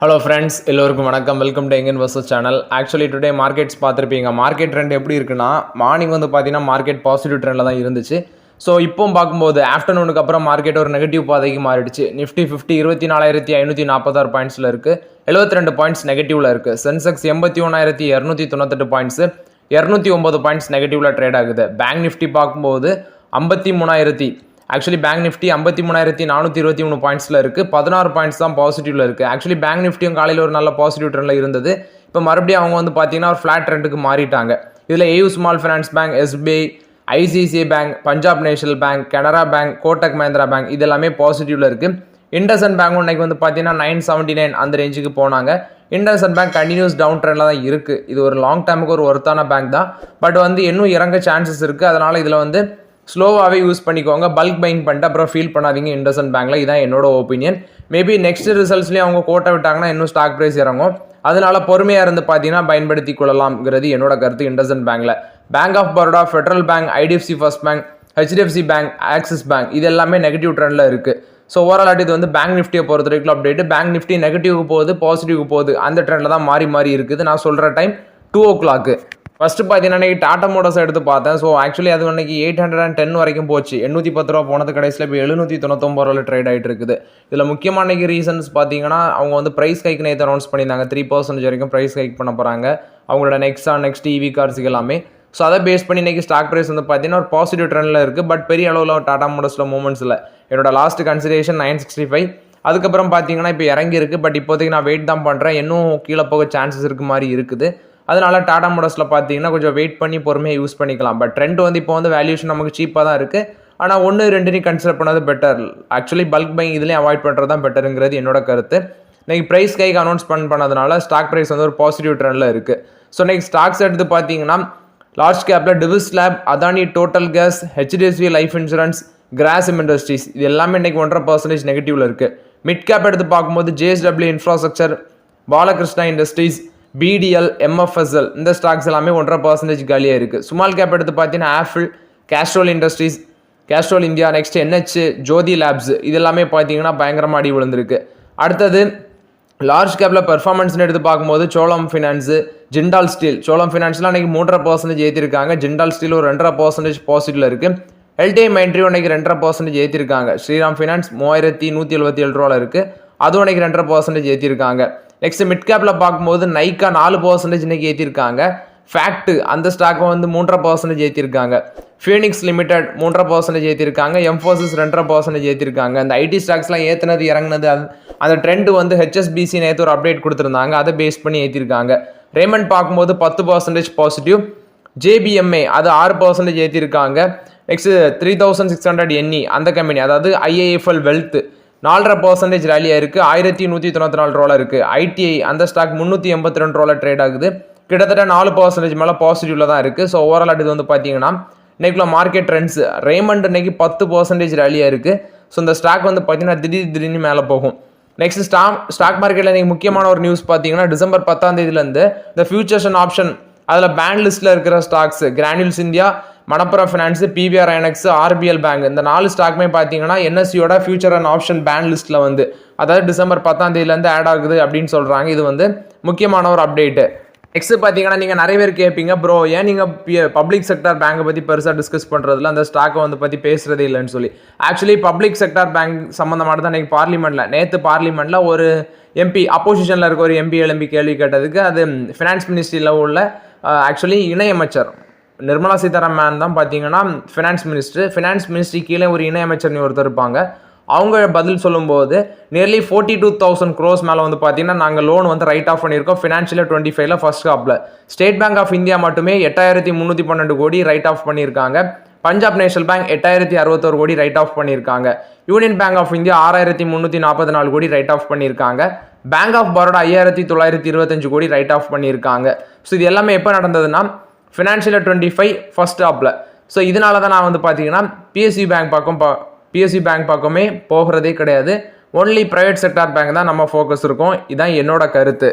Hello friends, எல்லோருக்கும் வணக்கம். Welcome to எங்கன் versus channel. Actually today markets பார்த்துருப்பீங்க. மார்க்கெட் ட்ரெண்ட் எப்படி இருக்குன்னா, மார்னிங் வந்து பார்த்தீங்கன்னா மார்க்கெட் பாசிட்டிவ் ட்ரெண்டில் தான் இருந்துச்சு. ஸோ இப்போ பார்க்கும்போது ஆஃப்டர்நூனுக்கு அப்புறம் மார்க்கெட் ஒரு நெகட்டிவ் பாதைக்கு மாறிடுச்சு. நிஃப்டி 24,546 பாயிண்ட்ஸில் இருக்குது, 72 பாயிண்ட்ஸ் நெகட்டிவில் இருக்குது. சென்செக்ஸ் 81,298 பாயிண்ட்ஸு, 209 பாயிண்ட்ஸ் நெகட்டிவில் ட்ரேட் ஆகுது. பேங்க் நிஃப்டி பார்க்கும்போது 53,000 ஆக்சுவலி பேங்க் நிஃப்டி 53,423 பாயிண்ட்ஸில் இருக்குது, 16 பாயிண்ட்ஸ் தான் பாசிட்டிவில் இருக்குது. ஆக்சுவலி பேங்க் நிஃப்டியும் காலையில் ஒரு நல்ல பாசிட்டிவ் ட்ரெண்டில் இருந்தது. இப்போ மறுபடியும் அவங்க வந்து பார்த்தீங்கன்னா ஒரு ஃப்ளாட் ட்ரெண்டுக்கு மாறிட்டாங்க. இதில் AU small finance bank, SBI, ICICI bank, Punjab national bank, Canara bank, Kotak Mahindra bank இது எல்லாமே பாசிட்டிவில் இருக்குது. இண்டஸ்இண்ட் பேங்க் இன்னைக்கு வந்து பார்த்தீங்கன்னா 979 அந்த ரேஞ்சுக்கு போனாங்க. இண்டஸ்இண்ட் பேங்க் கண்டினியூஸ் டவுன் ட்ரெண்டில் தான் இருக்குது. இது ஒரு லாங் டேமுக்கு ஒரு ஒர்த்தான பேங்க் தான். பட் வந்து இன்னும் இறங்க சான்சஸ் இருக்குது. அதனால் இதில் வந்து ஸ்லோவாகவே யூஸ் பண்ணிக்கோங்க. பல்க் பையிங் பண்ணிட்டு அப்புறம் ஃபீல் பண்ணாதீங்க இண்டஸ்இண்ட் பேங்க்கில். இதான் என்னோட ஒப்பீனியன். மேபி நெக்ஸ்ட் ரிசல்ட்ஸ்லேயும் அவங்க கோட்டை விட்டாங்கன்னா இன்னும் ஸ்டாக் ப்ரைஸ் இறங்கும். அதனால பொறுமையாக இருந்து பார்த்தீங்கன்னா பயன்படுத்தி கொள்ளலாம்ங்கிறது என்னோட கருத்து. இண்டஸ்இண்ட் பேங்க்கில் Bank of Baroda, Federal Bank, IDFC First Bank, HDFC Bank, Axis Bank இது எல்லாமே நெகட்டிவ் ட்ரெண்டில் இருக்குது. ஸோ ஓவரால் இது வந்து பேங்க் நிஃப்டியை பொறுத்த வரைக்கும் அப்டேட். பேங்க் நிஃப்டி நெகட்டிவ்க்கு போகுது, பாசிட்டிவ்க்கு போகுது. அந்த ட்ரெண்டில் தான் மாறி இருக்குது. நான் சொல்கிற டைம் 2 o'clock. ஃபஸ்ட்டு பார்த்தீங்கன்னா டாடா மோட்டர்ஸ் எடுத்து பார்த்தேன். ஸோ ஆக்சுவலி அது அன்றைக்கி 810 வரைக்கும் போச்சு. 810 ரூபா போனது கடைசியில் இப்போ 799 ரூபாயில் ட்ரேட் ஆகிட்டு இருக்குது. இதில் முக்கியமான ரீசன்ஸ் பார்த்தீங்கன்னா அவங்க வந்து ப்ரைஸ் ஹைக் நேற்று அனௌன்ஸ் பண்ணியிருந்தாங்க. 3% வரைக்கும் ப்ரைஸ் ஹைக் பண்ண போகிறாங்க அவங்களோட நெக்ஸ்ட் இவி கார்ஸுக்கு எல்லாமே. ஸோ அதை பேஸ் பண்ணி இன்றைக்கி ஸ்டாக் ப்ரைஸ் வந்து பார்த்தீங்கன்னா ஒரு பாசிட்டிவ் ட்ரெண்டில் இருக்குது. பட் பெரிய அளவில் டாடா மோட்டர்ஸில் மூமெண்ட்ஸ் இல்லை. என்னோட லாஸ்ட் கன்சிடரேஷன் 965. அதுக்கப்புறம் பார்த்தீங்கன்னா இப்போ இறங்கியிருக்கு. பட் இப்போதைக்கு நான் வெயிட் தான் பண்ணுறேன். இன்னும் கீழே போக சான்சஸ் இருக்க மாதிரி இருக்குது. அதனால டாடா மோட்டர்ஸில் பார்த்தீங்கன்னா கொஞ்சம் வெயிட் பண்ணி பொறுமையாக யூஸ் பண்ணிக்கலாம். பட் ட்ரெண்ட் வந்து இப்போ வந்து வேல்யூஷன் நமக்கு சீப்பாக தான் இருக்குது. ஆனால் 1-2 கன்சிடர் பண்ணது பெட்டர். ஆக்சுவலி பல்க் பையிங் இதுலேயும் அவாய்ட் பண்ணுறது தான் பெட்டருங்கிறது என்னோட கருத்து. இன்றைக்கி ப்ரைஸ் கைக்கு அனௌன்ஸ் பண்ணதுனால ஸ்டாக் ப்ரைஸ் வந்து ஒரு பாசிட்டிவ் ட்ரெண்டில் இருக்குது. ஸோ இன்றைக்கி ஸ்டாக்ஸ் எடுத்து பார்த்தீங்கன்னா லார்ஜ் கேப்பில் Divi's Lab, Adani Total Gas, HDFC Life Insurance, Grasim Industries இது எல்லாமே இன்றைக்கி 1.5% நெகட்டிவில் இருக்குது. மிட் கேப் எடுத்து பார்க்கும்போது JSW infrastructure, Balakrishna industries, BDL, MFSL இந்த ஸ்டாக்ஸ் எல்லாமே 1.5% காலியாக இருக்குது. ஸ்மால் கேப் எடுத்து பார்த்தீங்கன்னா Apple, Castrol industries, Castrol India, next NH, Jyothy labs இது எல்லாமே பார்த்தீங்கன்னா பயங்கரமாக அடி விழுந்திருக்கு. அடுத்தது லார்ஜ் கேப்பில் பெர்ஃபார்மன்ஸ்னு எடுத்து பார்க்கும்போது சோளம் ஃபினான்ஸு, ஜிண்டால் ஸ்டீல், சோளம் ஃபினான்ஸ்லாம் இன்றைக்கி 3.5% ஏற்றிருக்காங்க. ஜிண்டால் ஸ்டீல் ஒரு 2.5% பாசிட்டிவில் இருக்குது. எல்டிஐ மைண்ட்ரியும் இன்றைக்கி 2.5% ஏற்றிருக்காங்க. ஸ்ரீராம் ஃபினான்ஸ் 3177 ரூபாவில் இருக்குது. அதுவும் இன்றைக்கி 2.5% ஏற்றிருக்காங்க. நெக்ஸ்ட் மிட் கேப்பில் பார்க்கும்போது நைக்கா 4% இன்னைக்கு ஏற்றிருக்காங்க. ஃபேக்ட் அந்த ஸ்டாக்கை வந்து 3.5% ஏற்றிருக்காங்க. Phoenix limited 3.5% ஏற்றிருக்காங்க. எம்ஃபோசிஸ் 2.5% ஏற்றிருக்காங்க. அந்த ஐடி ஸ்டாக்ஸ்லாம் ஏற்றினது இறங்கினது அந்த ட்ரெண்டு வந்து ஹெச்எஸ்பிசி நேற்று ஒரு அப்டேட் கொடுத்துருந்தாங்க. அதை பேஸ் பண்ணி ஏற்றிருக்காங்க. ரேமண்ட் பார்க்கும்போது 10% பாசிட்டிவ். ஜேபிஎம்ஏ அது 6% ஏற்றிருக்காங்க. நெக்ஸ்ட் 3600 என்இ அந்த கம்பெனி, அதாவது ஐஏஎஃப்எல் வெல்த் 4.5% ரேலியாக இருக்குது. 1194 ரூபாவில் இருக்குது. ஐடிஐ அந்த ஸ்டாக் 382 ரூபாவில் ட்ரேட் ஆகுது. கிட்டத்தட்ட 4% மேலே பாசிட்டிவில் தான் இருக்குது. ஸோ ஓவரால் இது வந்து பார்த்தீங்கன்னா இன்னைக்குள்ள மார்க்கெட் ட்ரெண்ட்ஸ். ரேமண்ட் இன்னைக்கு 10% ரேலியாக இருக்குது. ஸோ இந்த ஸ்டாக் வந்து பார்த்தீங்கன்னா திடீர்னு மேலே போகும். நெக்ஸ்ட் ஸ்டாக் மார்க்கெட்டில் இன்றைக்கி முக்கியமான ஒரு நியூஸ் பார்த்தீங்கன்னா டிசம்பர் 10 இந்த ஃபியூச்சர்ஸ் அண்ட் ஆப்ஷன் அதில் பேன் லிஸ்ட்டில் இருக்கிற stocks Granules India, Manappuram finance, PVR INOX, RBL bank இந்த 4 ஸ்டாக்குமே பார்த்தீங்கன்னா என்எஸ்சியோட ஃபியூச்சர் அண்ட் ஆப்ஷன் பேன் லிஸ்ட்டில் வந்து அதாவது டிசம்பர் 10 ஆட் ஆகுது அப்படின்னு சொல்கிறாங்க. இது வந்து முக்கியமான ஒரு அப்டேட்டு. நெக்ஸ்ட் பார்த்தீங்கன்னா நீங்கள் நிறைய பேர் கேட்பீங்க, ப்ரோ ஏன் நீங்கள் பப்ளிக் செக்டார் பேங்கை பற்றி பெருசாக டிஸ்கஸ் பண்ணுறதுல அந்த ஸ்டாக்கை வந்து பற்றி பேசுகிறதே இல்லைன்னு சொல்லி. ஆக்சுவலி பப்ளிக் செக்டார் பேங்க் சம்மந்தமானது தான் இன்றைக்கி நேற்று பார்லிமெண்ட்டில் ஒரு எம்பி அப்போசிஷனில் இருக்க ஒரு எம்பி எழும்பி கேள்வி கேட்டதுக்கு அது ஃபினான்ஸ் மினிஸ்ட்ரியில் உள்ள ஆக்சுவலி இணையமைச்சர் நிர்மலா சீதாராமன் தான் பார்த்தீங்கன்னா ஃபினான்ஸ் மினிஸ்ட்ரி கீழே ஒரு இணையமைச்சர் ஒருத்தர் இருப்பாங்க. அவங்க பதில் சொல்லும்போது நியர்லி 42,000 crores மேலே வந்து பார்த்தீங்கன்னா நாங்கள் லோன் வந்து ரைட் ஆஃப் பண்ணியிருக்கோம் ஃபினான்ஷியல் 25ல் ஃபர்ஸ்ட் ஹாப்பில். ஸ்டேட் பேங்க் ஆஃப் இந்தியா மட்டுமே 8,312 கோடி ரைட் ஆஃப் பண்ணியிருக்காங்க. பஞ்சாப் நேஷனல் பேங்க் 8,061 கோடி ரைட் ஆஃப் பண்ணியிருக்காங்க. யூனியன் பேங்க் ஆஃப் இந்தியா 6,344 கோடி ரைட் ஆஃப் பண்ணியிருக்காங்க. பேங்க் ஆஃப் பரோடா 5,925 கோடி ரைட் ஆஃப் பண்ணியிருக்காங்க. ஸோ இது எல்லாமே எப்போ நடந்ததுன்னா ஃபினான்ஷியல் 25 ஃபர்ஸ்ட் ஹாப்பில். ஸோ இதனால தான் நான் வந்து பார்த்தீங்கன்னா பிஎஸ்சி பேங்க் பக்கமே போகிறதே கிடையாது. ஒன்லி ப்ரைவேட் செக்டார் பேங்க் தான் நம்ம ஃபோக்கஸ் இருக்கும். இதுதான் என்னோட கருத்து.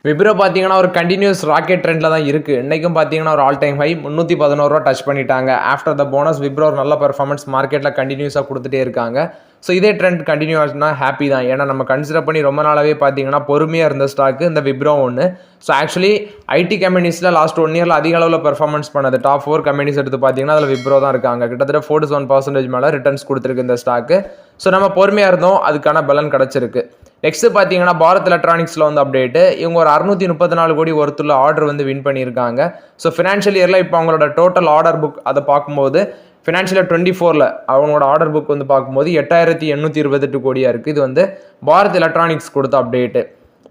விப்ரோ பார்த்தீங்கன்னா ஒரு கண்டினியூஸ் ராக்கெட் ட்ரெண்டில் தான் இருக்குது. இன்றைக்கும் பார்த்தீங்கன்னா ஒரு ஆல் டைம் ஹை 311 ரூபா டச் பண்ணிட்டாங்க. ஆஃப்டர் த போனஸ் விப்ரோ ஒரு நல்ல பெர்ஃபார்மன்ஸ் மார்க்கெட்டில் கண்டினியூஸாக கொடுத்துட்டே இருக்காங்க. ஸோ இதே ட்ரெண்ட் கண்டினியூ ஆச்சுன்னா ஹாப்பி தான். ஏன்னா நம்ம கன்சிடர் பண்ணி ரொம்ப நாளாகவே பார்த்தீங்கன்னா பொறுமையாக இருந்த ஸ்டாக்கு இந்த விப்ரோ ஒன்று. ஸோ ஆக்சுவலி ஐடி கம்பெனிஸில் லாஸ்ட் 1 இயரில் அதிக அளவில் பெர்ஃபார்மன்ஸ் பண்ணது டாப் 4 கம்பெனிஸ் எடுத்து பார்த்தீங்கன்னா அதில் விப்ரோ தான் இருக்காங்க. கிட்டத்தட்ட 47% மேலே ரிட்டர்ன்ஸ் கொடுத்துருக்கு இந்த ஸ்டாக்கு. ஸோ நம்ம பொறுமையாக இருந்தோம், அதுக்கான பலன் கிடச்சிருக்கு. நெக்ஸ்ட் பார்த்தீங்கன்னா பாரத் எலக்ட்ரானிக்ஸில் வந்து அப்டேட்டு, இவங்க ஒரு 634 கோடி ஒருத்துள்ள ஆர்டர் வந்து வின் பண்ணியிருக்காங்க. ஸோ ஃபினான்ஷியல் இயரில் இப்போ அவங்களோட டோட்டல் ஆர்டர் புக் அதை பார்க்கும்போது ஃபினான்ஷியல் 24 அவங்களோட ஆர்டர் புக் வந்து பார்க்கும்போது 8828 கோடியாக இருக்குது. இது வந்து பாரத் எலக்ட்ரானிக்ஸ் கொடுத்த அப்டேட்டு.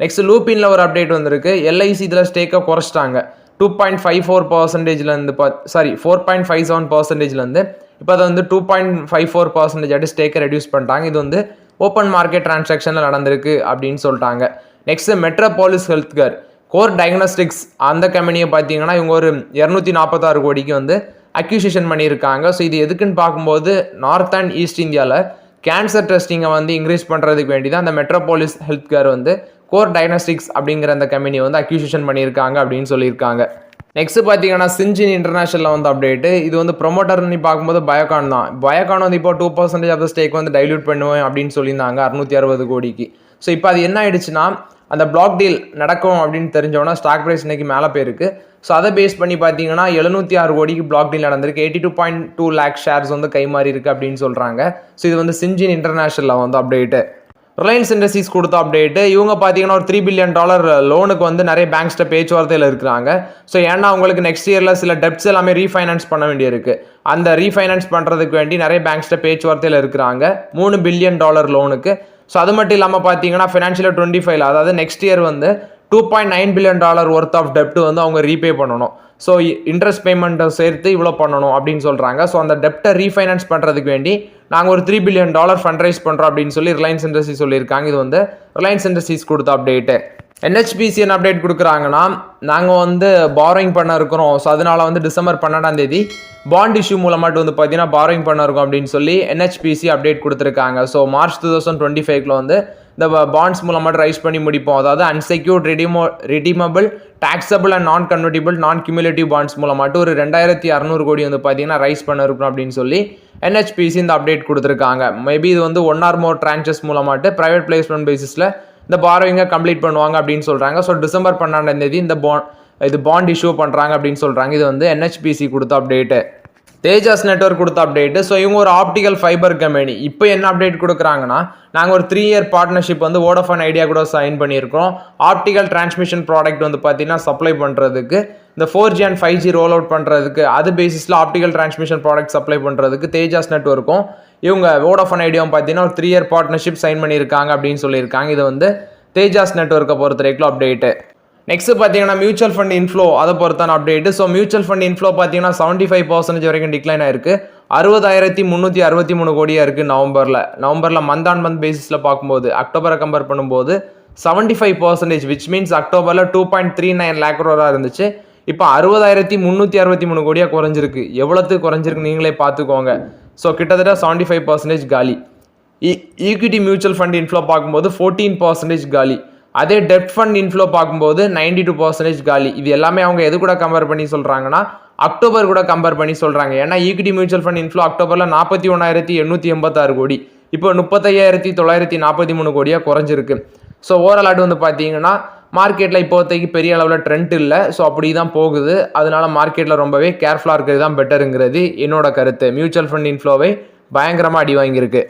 நெக்ஸ்ட் லூப்பின்ல ஒரு அப்டேட் வந்திருக்கு. எல்ஐசி இதில் ஸ்டேக்கை குறைச்சிட்டாங்க. 2.54%லேருந்து 4.57%லேருந்து இப்போ அதை வந்து 2.54% ஸ்டேக்கை ரெடியூஸ் பண்ணிட்டாங்க. இது வந்து ஓப்பன் மார்க்கெட் டிரான்சாக்ஷனில் நடந்திருக்கு அப்படின்னு சொல்லிட்டாங்க. Next metropolis health care core diagnostics அந்த கம்பெனியை பார்த்தீங்கன்னா இவங்க ஒரு 246 கோடிக்கு வந்து அக்யூசிஷன் பண்ணியிருக்காங்க. ஸோ இது எதுக்குன்னு பார்க்கும்போது நார்த் அண்ட் ஈஸ்ட் இந்தியாவில் கேன்சர் டெஸ்டிங்கை வந்து இன்க்ரீஸ் பண்ணுறதுக்கு வேண்டி தான் அந்த மெட்ரோபாலிஸ் ஹெல்த் கேர் வந்து கோர் டயக்னோஸ்டிக்ஸ் அப்படிங்கிற அந்த கம்பெனியை வந்து அக்யூசிஷன் பண்ணியிருக்காங்க அப்படின்னு சொல்லியிருக்காங்க. நெக்ஸ்ட் பார்த்தீங்கன்னா சின்ஜின் இன்டர்நேஷனலில் வந்து அப்டேட்டு. இது வந்து ப்ரொமோட்டர்னு பார்க்கும்போது பயோகான் தான். பயோகான் வந்து இப்போ 2% ஆஃப் த ஸ்டேக் வந்து டைல்யூட் பண்ணுவேன் அப்படின்னு சொல்லியிருந்தாங்க 660 கோடிக்கு. ஸோ இப்போ அது என்ன ஆயிடுச்சுன்னா அந்த பிளாக் டீல் நடக்கும் அப்படின்னு தெரிஞ்சோன்னா ஸ்டாக் ப்ரைஸ் இன்னைக்கு மேலே போயிருக்கு. ஸோ அதை பேஸ் பண்ணி பார்த்தீங்கன்னா 706 கோடிக்கு பிளாக் டீல் நடந்திருக்கு. 82.2 லேக் ஷேர்ஸ் வந்து கை மாறி இருக்கு அப்படின்னு சொல்கிறாங்க. ஸோ இது வந்து சின்ஜின் இன்டர்நேஷனலில் வந்து அப்டேட்டு. ரிலையன்ஸ் இண்டஸ்ட்ரீஸ் கொடுத்த அப்டேட்டு, இவங்க பார்த்தீங்கன்னா ஒரு $3 பில்லியன் லோனுக்கு வந்து நிறைய பேங்க்ஸ்ட பேச்சுவார்த்தையில் இருக்கிறாங்க. ஸோ ஏன்னா அவங்களுக்கு நெக்ஸ்ட் இயரில் சில டெப்ட்ஸ் எல்லாமே ரீஃபைனான்ஸ் பண்ண வேண்டியிருக்கு. அந்த ரீஃபைனான்ஸ் பண்ணுறதுக்கு வேண்டி நிறைய பேங்க்ஸ்ட பேச்சுவார்த்தையில் இருக்கிறாங்க $3 பில்லியன் லோனுக்கு. ஸோ அது மட்டும் இல்லாமல் பார்த்தீங்கன்னா ஃபினான்ஷியல் 25 அதாவது நெக்ஸ்ட் இயர் வந்து $2.9 பில்லியன் ஒர்த் ஆஃப் டெப்ட் வந்து அவங்க ரீபே பண்ணணும். ஸோ இன்ட்ரெஸ்ட் பேமெண்ட்டை சேர்த்து இவ்வளோ பண்ணணும் அப்படின்னு சொல்கிறாங்க. ஸோ அந்த டெப்டை ரீஃபைனான்ஸ் பண்ணுறதுக்கு வேண்டி நாங்கள் ஒரு $3 பில்லியன் ஃபண்ட் ரைஸ் பண்ணுறோம் அப்படின்னு சொல்லி ரிலையன்ஸ் இண்டஸ்ட்ரீஸ் சொல்லியிருக்காங்க. இது வந்து ரிலையன்ஸ் இண்டஸ்ட்ரீஸ் கொடுத்த அப்டேட்டு. NHPC என்ன அப்டேட் கொடுக்குறாங்கன்னா, நாங்கள் வந்து பாரோயிங் பண்ண இருக்கிறோம். ஸோ அதனால வந்து டிசம்பர் 12 பாண்ட் இஷ்யூ மூலமாட்டு வந்து பார்த்தீங்கன்னா பாரோயிங் பண்ண இருக்கும் அப்படின்னு சொல்லி NHPC அப்டேட் கொடுத்துருக்காங்க. ஸோ மார்ச் 2025 வந்து இந்த பாண்ட்ஸ் மூலமாக ரைஸ் பண்ணி முடிப்போம். அதாவது அன்செக்யூர்ட் ரிடீமபிள் டாக்ஸபிள் அண்ட் நான் கன்வெர்ட்டிபிள் நான் கியூமுலேட்டிவ் பாண்ட்ஸ் மூலமாட்டு ஒரு 2600 கோடி வந்து பார்த்தீங்கன்னா ரைஸ் பண்ண இருக்கும் அப்படின்னு சொல்லி NHPC இந்த அப்டேட் கொடுத்துருக்காங்க. மேபி இது வந்து 1 or more tranches மூலமாட்டு ப்ரைவேட் பிளேஸ்மெண்ட் பேசிஸில் இந்த பாரோயிங்கை கம்ப்ளீட் பண்ணுவாங்க அப்படின்னு சொல்கிறாங்க. ஸோ டிசம்பர் 12 இந்த பாண்ட் இஷ்யூ பண்ணுறாங்க அப்படின்னு சொல்கிறாங்க. இது வந்து NHPC கொடுத்த அப்டேட்டு. தேஜாஸ் நெட்வொர்க் கொடுத்த அப்டேட்டு. ஸோ இவங்க ஒரு ஆப்டிக்கல் ஃபைபர் கம்பெனி. இப்போ என்ன அப்டேட் கொடுக்குறாங்கன்னா, நாங்கள் ஒரு 3 இயர் பார்ட்னர்ஷிப் வந்து வோடஃபோன் ஐடியா கூட சைன் பண்ணியிருக்கோம். ஆப்டிக்கல் டிரான்ஸ்மிஷன் ப்ராடக்ட் வந்து பார்த்தீங்கன்னா சப்ளை பண்ணுறதுக்கு, இந்த 4G and 5G roll out பண்ணுறதுக்கு, அது பேசிஸில் ஆப்டிக்கல் டிரான்ஸ்மிஷன் ப்ராடக்ட் சப்ளை பண்ணுறதுக்கு தேஜாஸ் நெட்வொர்க்கும் இவங்க வோடஃபோன் ஐடியாவும் பார்த்தீங்கன்னா ஒரு 3 இயர் பார்ட்னர்ஷிப் சைன் பண்ணியிருக்காங்க அப்படின்னு சொல்லியிருக்காங்க. இது வந்து தேஜாஸ் நெட்வொர்க்கை பொறுத்த வரைக்கும் அப்டேட்டு. நெக்ஸ்ட் பார்த்தீங்கன்னா மியூச்சுவல் ஃபண்ட் இன்ஃப்ளோ அதை பொறுத்தான update. So mutual fund inflow பார்த்தீங்கன்னா 75% வரைக்கும் டிக்ளைன் ஆயிருக்கு. 60,363 கோடியாக இருக்குது நவம்பரில் மந்த் ஆன் மந்த் பேசிஸில் பார்க்கும்போது. அக்டோபரை கம்பேர் பண்ணும்போது 75%, விச் மீன்ஸ் அக்டோபரில் 2.39 லேக் crore இருந்துச்சு. இப்போ 60,363 கோடியாக குறைஞ்சிருக்கு. எவ்வளோத்துக்கு குறைஞ்சிருக்கு நீங்களே பார்த்துக்கோங்க. ஸோ கிட்டத்தட்ட 75% காலி. ஈக்விட்டி மியூச்சுவல் ஃபண்ட் இன்ஃப்ளோ பார்க்கும்போது 14% காலி. அதே டெப்ட் ஃபண்ட் இன்ஃப்ளோ பார்க்கும்போது 92% காலி. இது எல்லாமே அவங்க எது கூட கம்பேர் பண்ணி சொல்கிறாங்கன்னா, அக்டோபர் கூட கம்பேர் பண்ணி சொல்கிறாங்க. ஏன்னா ஈக்விட்டி மியூச்சுவல் ஃபண்ட் இன்ஃப்ளோ அக்டோபரில் 41,886 கோடி, இப்போ 35,943 கோடியாக குறைஞ்சிருக்கு. ஸோ ஓவரால் வந்து பார்த்தீங்கன்னா மார்க்கெட்டில் இப்போதைக்கு பெரிய அளவில் ட்ரெண்ட் இல்லை. ஸோ அப்படி தான் போகுது. அதனால மார்க்கெட்டில் ரொம்பவே கேர்ஃபுல்லாக இருக்கிறது தான் பெட்டருங்கிறது என்னோட கருத்து. மியூச்சுவல் ஃபண்ட் இன்ஃப்ளோவை பயங்கரமாக அடி வாங்கியிருக்கு.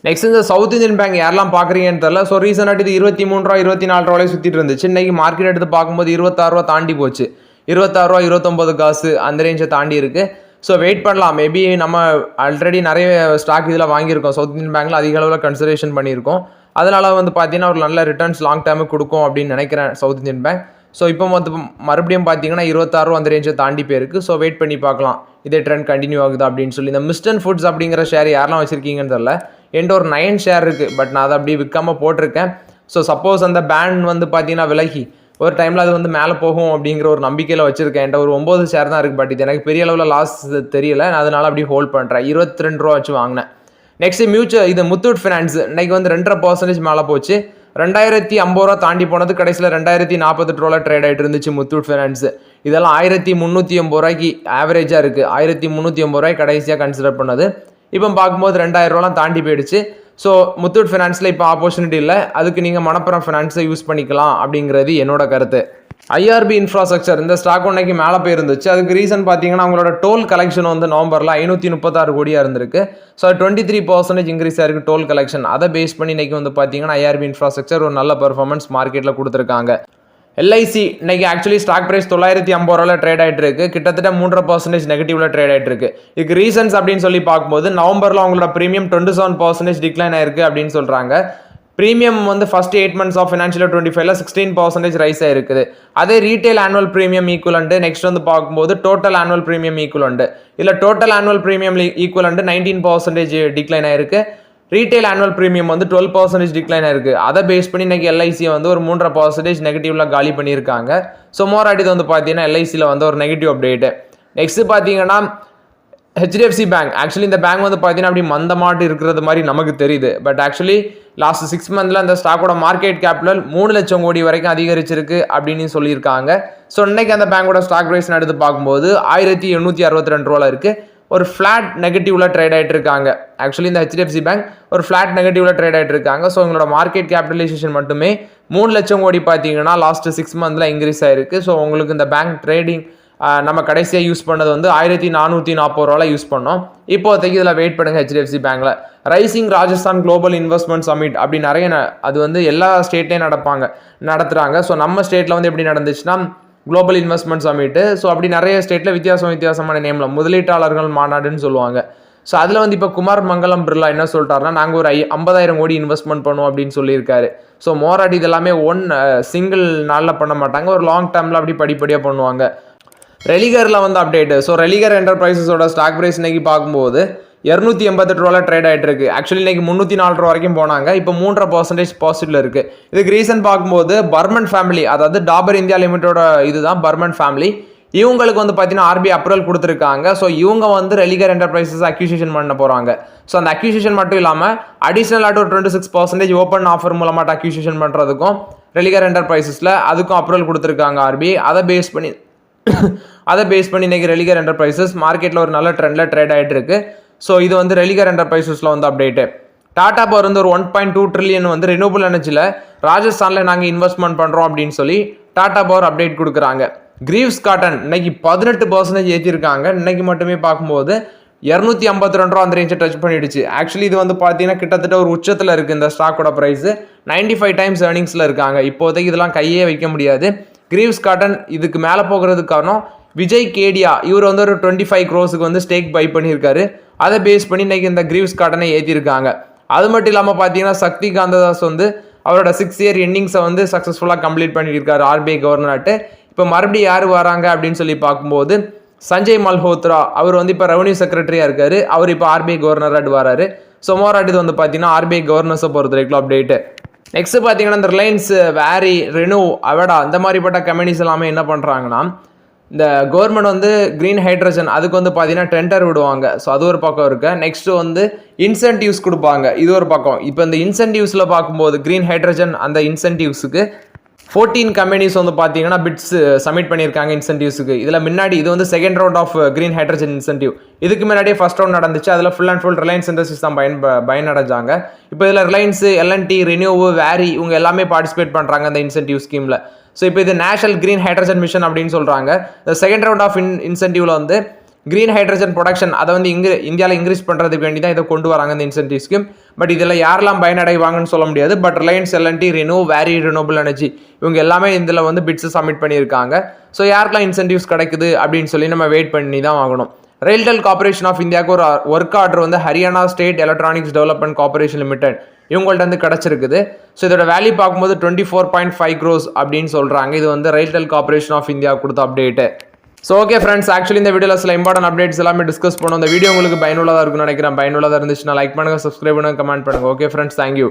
நெக்ஸ்ட் இந்த சவுத் இந்தியன் பேங்க் யாரெல்லாம் பார்க்குறீங்கன்னு தெரியல. ஸோ ரீசெண்டாக இது 23 ரூபா 24 ரூபாய் சுற்றிட்டு இருந்துச்சு. இன்னைக்கு மார்க்கெட் எடுத்து பார்க்கும்போது 26 ரூபா தாண்டி போச்சு. 26 ரூபா 29 காசு அந்த ரேஞ்சை தாண்டி இருக்குது. ஸோ வெயிட் பண்ணலாம். மேபி நம்ம ஆல்ரெடி நிறைய ஸ்டாக் இதில் வாங்கியிருக்கோம். சவுத் இந்தியன் பேங்க்கில் அதிக அளவில் கன்சிடரேஷன் பண்ணியிருக்கோம். அதனால் வந்து பார்த்தீங்கன்னா ஒரு நல்ல ரிட்டர்ன்ஸ் லாங் டேர்முக்கு கொடுக்கும் அப்படின்னு நினைக்கிறேன் சவுத் இந்தியன் பேங்க். ஸோ இப்போ வந்து மறுபடியும் பார்த்தீங்கன்னா 26 ரூபா அந்த ரேஞ்சை தாண்டி போயிருக்கு. ஸோ வெயிட் பண்ணி பார்க்கலாம் இதே ட்ரெண்ட் கண்டினியூ ஆகுது அப்படின்னு சொல்லி. இந்த மிஸ்டன் ஃபுட்ஸ் அப்படிங்கிற ஷேர் யாரெல்லாம் வச்சிருக்கீங்கன்னு தெரியல. என்கிட்ட ஒரு 9 ஷேர் இருக்குது. பட் நான் அதை அப்படி விற்காமல் போட்டிருக்கேன். ஸோ சப்போஸ் அந்த பேன் வந்து பார்த்தீங்கன்னா விலகி ஒரு டைமில் அது வந்து மேலே போகும் அப்படிங்கிற ஒரு நம்பிக்கையில் வச்சுருக்கேன். என்கிட்ட ஒரு 9 ஷேர் தான் இருக்குது. பட் இது எனக்கு பெரிய அளவில் லாஸ் தெரியல. நான் அதனால் அப்படி ஹோல்ட் பண்ணுறேன். 22 ரூபா வச்சு வாங்கினேன். நெக்ஸ்ட் இது முத்தூட் ஃபினான்ஸ் இன்னைக்கு வந்து 2.5% மேலே போச்சு. 2050 ரூபா தாண்டி போனது கடைசியில் 2048 ரூபால ட்ரேட் ஆகிட்டு இருந்துச்சு முத்தூட் ஃபைனான்ஸ். இதெல்லாம் 1380 ரூபாய்க்கு ஆவரேஜாக இருக்குது. 1380 ரூபாய் கடைசியாக கன்சிடர் பண்ணது. இப்போ பார்க்கும்போது 2000 ரூபாலாம் தாண்டி போயிடுச்சு. ஸோ முத்தூட் ஃபைனான்ஸில் இப்போ ஆப்பர்ச்சுனிட்டி இல்லை. அதுக்கு நீங்கள் மணப்புரம் ஃபைனான்ஸை யூஸ் பண்ணிக்கலாம் அப்படிங்கிறது என்னோட கருத்து. ஐஆர்பி இன்ஃப்ராஸ்ட்ரக்சர் இந்த ஸ்டாக் ஒன்றைக்கு மேலே போயிருந்துச்சு. அதுக்கு ரீசன் பார்த்தீங்கன்னா அவங்களோட டோல் கலெக்ஷன் வந்து நவம்பரில் 536 கோடியாக இருந்திருக்கு. ஸோ 23% இன்க்ரீஸ் ஆயிருக்கு டோல் கலெக்ஷன். அதை பேஸ் பண்ணி இன்னைக்கு வந்து பார்த்தீங்கன்னா ஐஆர்பி இன்ஃப்ராஸ்ட்ரக்சர் ஒரு நல்ல பெர்ஃபார்மன்ஸ் மார்க்கெட்டில் கொடுத்துருக்காங்க. எல்ஐசி இன்னைக்கு ஆக்சுவலி ஸ்டாக் பிரைஸ் 950 ரூபாயில் ட்ரேட் ஆகிட்டு இருக்கு. கிட்டத்தட்ட 3% நெகட்டிவ்ல ட்ரேட் ஆகிட்டு இருக்கு. இதுக்கு ரீசன்ஸ் அப்படின்னு சொல்லி பார்க்கும்போது நவம்பரில் அவங்களோட ப்ரீமியம் 27% டிக்ளைன் ஆயிருக்கு அப்படின்னு சொல்கிறாங்க. ப்ரீமியம் வந்து ஃபர்ஸ்ட் 8 months ஆஃப் ஃபினான்ஷியல் 25ல 16% ரைஸ் ஆயிருக்குது. அதே retail annual premium equivalent next வந்து பார்க்கும்போது டோட்டல் ஆனுவல் ப்ரீமியம் ஈக்குவலண்ட் இல்லை total annual premium equivalent 19% decline ஆயிருக்கு. ரீட்டைல் ஆனுவல் ப்ரீமியம் வந்து 12% டிக்ளைன் ஆயிருக்கு. அதை பேஸ் பண்ணி இன்னைக்கு எல்ஐசி வந்து ஒரு 3.5% நெகட்டிவ்ல காலி பண்ணியிருக்காங்க. ஸோ மோராடி வந்து பார்த்தீங்கன்னா எல்ஐசியில் வந்து ஒரு நெகட்டிவ் அப்டேட்டு. நெக்ஸ்ட் பார்த்தீங்கன்னா ஹெச்டிஎஃப்சி பேங்க். ஆக்சுவலி இந்த பேங்க் வந்து பார்த்தீங்கன்னா அப்படி மந்தமாட்டு இருக்கிறது மாதிரி நமக்கு தெரியுது. பட் ஆக்சுவலி லாஸ்ட் 6 months அந்த ஸ்டாக்கோட மார்க்கெட் கேபிட்டல் 3 லட்சம் கோடி வரைக்கும் அதிகரிச்சிருக்கு அப்படின்னு சொல்லியிருக்காங்க. ஸோ இன்னைக்கு அந்த பேங்கோட ஸ்டாக் ப்ரைஸ் எடுத்து பார்க்கும்போது 1862 ரூபாயில் இருக்குது. ஒரு ஃப்ளாட் நெகட்டிவ்ல ட்ரேட் ஆகிட்டு இருக்காங்க. ஆக்சுவலி இந்த ஹெச்டிஎஃப்சி பேங்க் ஒரு ஃப்ளாட் நெகட்டிவ்ல ட்ரேட் ஆகிட்டு இருக்காங்க. ஸோ உங்களோட மார்க்கெட் கேபிட்டலைசேஷன் மட்டுமே 3 லட்சம் கோடி பார்த்தீங்கன்னா லாஸ்ட் 6 monthsல இன்க்ரீஸ் ஆயிருக்கு. ஸோ உங்களுக்கு இந்த பேங்க் ட்ரேடிங் நம்ம கடைசியாக யூஸ் பண்ணது வந்து 1440 ரூபாயில் யூஸ் பண்ணோம். இப்போதைக்கு இதில் வெயிட் பண்ணுங்க. ஹெச்டிஎஃப்சி பேங்க்ல Rising Rajasthan Global Investment Summit அப்படி நிறைய அது வந்து எல்லா ஸ்டேட்லேயும் நடத்துகிறாங்க. ஸோ நம்ம ஸ்டேட்டில் வந்து எப்படி நடந்துச்சுன்னா குளோபல் இன்வெஸ்ட்மெண்ட் சமிட்டு. ஸோ அப்படி நிறைய ஸ்டேட்டில் வித்தியாசமான நேமில் முதலீட்டாளர்கள் மாநாடுன்னு சொல்லுவாங்க. ஸோ அதில் வந்து இப்போ குமார் மங்கலம் பிர்லா என்ன சொல்லிட்டாருன்னா நாங்கள் ஒரு 50,000 கோடி இன்வெஸ்ட்மெண்ட் பண்ணுவோம் அப்படின்னு சொல்லியிருக்காரு. ஸோ மோராடி இதெல்லாமே சிங்கிள் நாளில் பண்ண மாட்டாங்க. ஒரு லாங் டேர்மில் அப்படி படிப்படியாக பண்ணுவாங்க. ரெலிகரில் வந்து அப்டேட்டு. ஸோ ரெலிகர் என்டர்பிரைசஸோட ஸ்டாக் ப்ரைஸ் இன்னைக்கு பார்க்கும்போது 288 ரூபாயில் ட்ரேட் ஆகிட்டு இருக்கு. ஆக்சுவலி இன்னைக்கு 304 ரூபா வரைக்கும் போனாங்க. இப்போ 3% பாசிட்டிவ்ல இருக்கு. இதுக்கு ரீசன் பார்க்கும்போது பர்மன் ஃபேமிலி, அதாவது டாபர் இந்தியா லிமிட்டோட இதுதான் பர்மன் ஃபேமிலி. இவங்களுக்கு வந்து பார்த்தீங்கன்னா ஆர்பிஐ அப்ரூவல் கொடுத்துருக்காங்க. ஸோ இவங்க வந்து ரெலிகர் என்டர்பிரைசஸ் அக்யூசிஷன் பண்ண போகிறாங்க. ஸோ அந்த அக்யூசிஷன் மட்டும் இல்லாமல் அடிஷனலாக ஒரு 26% ஓப்பன் ஆஃபர் மூலமாக அக்யூசிஷன் பண்ணுறதுக்கும் ரெலிகர் என்டர்பிரைசஸில் அதுக்கும் அப்ரூவல் கொடுத்துருக்காங்க ஆர்பிஐ. அதை பேஸ் பண்ணி இன்னைக்கு ரெலிகர் என்டர்பிரைசஸ் மார்க்கெட்டில் ஒரு நல்ல ட்ரெண்டில் ட்ரேட் ஆகிட்டு இருக்கு. ஸோ இது வந்து ரெலிகர் என்டர்பிரைசஸில் வந்து அப்டேட்டு. டாடா பவர் வந்து ஒரு 1.2 trillion வந்து ரினியூபிள் எனர்ஜியில் ராஜஸ்தானில் நாங்கள் இன்வெஸ்ட்மெண்ட் பண்ணுறோம் அப்படின்னு சொல்லி டாடா பவர் அப்டேட் கொடுக்குறாங்க. கிரீவ்ஸ் காட்டன் இன்னைக்கு 18% ஏற்றிருக்காங்க. இன்னைக்கு மட்டுமே பார்க்கும்போது 252 ரூபா அந்த ரேஞ்சை டச் பண்ணிடுச்சு. ஆக்சுவலி இது வந்து பார்த்தீங்கன்னா கிட்டத்தட்ட ஒரு உச்சத்தில் இருக்குது. இந்த ஸ்டாக்கோட ப்ரைஸு 95 times ஏர்னிங்ஸில் இருக்காங்க. இப்போதைக்கு இதெல்லாம் கையே வைக்க முடியாது. கிரீவ்ஸ் காட்டன் இதுக்கு மேலே போகிறதுக்கு காரணம் விஜய் கேடியா. இவர் வந்து ஒரு 25 crores வந்து ஸ்டேக் பை பண்ணியிருக்காரு. அதை பேஸ் பண்ணி இன்னைக்கு இந்த கிரீவ்ஸ் காட்டனை ஏற்றிருக்காங்க. அது மட்டும் இல்லாமல் பார்த்தீங்கன்னா சக்தி காந்ததாஸ் வந்து அவரோட 6 year இன்னிங்ஸை வந்து சக்ஸஸ்ஃபுல்லாக கம்ப்ளீட் பண்ணியிருக்காரு ஆர்பிஐ கவர்னர்ட்டு. இப்போ மறுபடியும் யார் வராங்க அப்படின்னு சொல்லி பார்க்கும்போது சஞ்சய் மல்ஹோத்ரா அவர் வந்து இப்போ ரெவன்யூ செக்ரட்டரியாக இருக்காரு. அவர் இப்போ ஆர்பிஐ கவர்னராக வராரு. ஸோ மோராட்டி வந்து பார்த்தீங்கன்னா ஆர்பிஐ கவர்னர்ஸை பொறுத்த வரைக்கும் அப்டேட்டு. நெக்ஸ்ட் பார்த்தீங்கன்னா இந்த ரிலையன்ஸ், வேரி, ரெனோ, அவடா இந்த மாதிரிப்பட்ட கம்பெனிஸ் எல்லாமே என்ன பண்ணுறாங்கன்னா இந்த கவர்மெண்ட் வந்து க்ரீன் ஹைட்ரஜன் அதுக்கு வந்து பார்த்தீங்கன்னா டெண்டர் விடுவாங்க. ஸோ அது ஒரு பக்கம் இருக்கு. நெக்ஸ்ட் வந்து இன்சென்டிவ்ஸ் கொடுப்பாங்க. இது ஒரு பக்கம். இப்போ இந்த இன்சென்டிவ்ஸில் பார்க்கும்போது க்ரீன் ஹைட்ரஜன் அந்த இன்சென்டிவ்ஸுக்கு 14 கம்பெனிஸ் வந்து பார்த்தீங்கன்னா பிட்ஸ் சப்மிட் பண்ணியிருக்காங்க இன்சென்டிவ்ஸுக்கு. இதில் முன்னாடி இது வந்து second round of green hydrogen incentive. இதுக்கு முன்னாடியே ஃபர்ஸ்ட் ரவுண்ட் நடந்துச்சு. அதில் full and full Reliance Industries தான் பயனடைஞ்சாங்க. இப்போ இதில் ரிலையன்ஸ், எல்என்டி, ரெனியூவு, வேரி இவங்க எல்லாமே பார்ட்டிசிபேட் பண்ணுறாங்க இந்த இன்சென்டிவ் ஸ்கீமில். ஸோ இப்போ இது நேஷனல் க்ரீன் ஹைட்ரஜன் மிஷன் அப்படின்னு சொல்கிறாங்க. இந்த செகண்ட் ரவுண்ட் ஆஃப் இன்சென்டிவ்ல வந்து க்ரீன் ஹைட்ரஜன் ப்ரொடக்ஷன் அதை வந்து இந்தியாவில் இன்க்ரீஸ் பண்ணுறதுக்கு வேண்டி தான் இதை கொண்டு வராங்க இந்த இன்சென்டிவ் ஸ்கீம். பட் இதில் யாரெல்லாம் பயனடைவாங்கன்னு சொல்ல முடியாது. But Reliance, LNT, ReNew, Waaree, renewable energy இவங்க எல்லாமே இதில் வந்து பிட்ஸ் சப்மிட் பண்ணியிருக்காங்க. ஸோ யாருக்கெல்லாம் இன்சென்டிவ்ஸ் கிடைக்குது அப்படின்னு சொல்லி நம்ம வெயிட் பண்ணி தான் வாங்கணும். ரெயில்டெல் கார்பரேஷன் ஆஃப் இந்தியாவுக்கு ஒரு ஒர்க் ஆர்டர் வந்து Haryana state electronics development corporation limited இவங்கள்ட்ட வந்து கிடச்சிருக்குது. ஸோ இதோட வேல்யூ பார்க்கும்போது 24.5 crores அப்படின்னு சொல்கிறாங்க. இது வந்து ரெயில்டெல் கார்பரேஷன் ஆஃப் இந்தியா கொடுத்த update. So okay friends, actually இந்த வீடியோவில் சில இம்பார்ட்டன்ட் அப்டேட்ஸ் எல்லாமே டிஸ்கஸ் பண்ணோம். இந்த வீடியோ உங்களுக்கு பயனுள்ளதாக இருக்குன்னு நினைக்கிறேன். பயனுள்ளதாக இருந்துச்சுன்னா லைக் பண்ணுங்கள், சப்ஸ்கிரைப் பண்ணுங்கள், கமெண்ட் பண்ணுங்கள். Okay friends, thank you.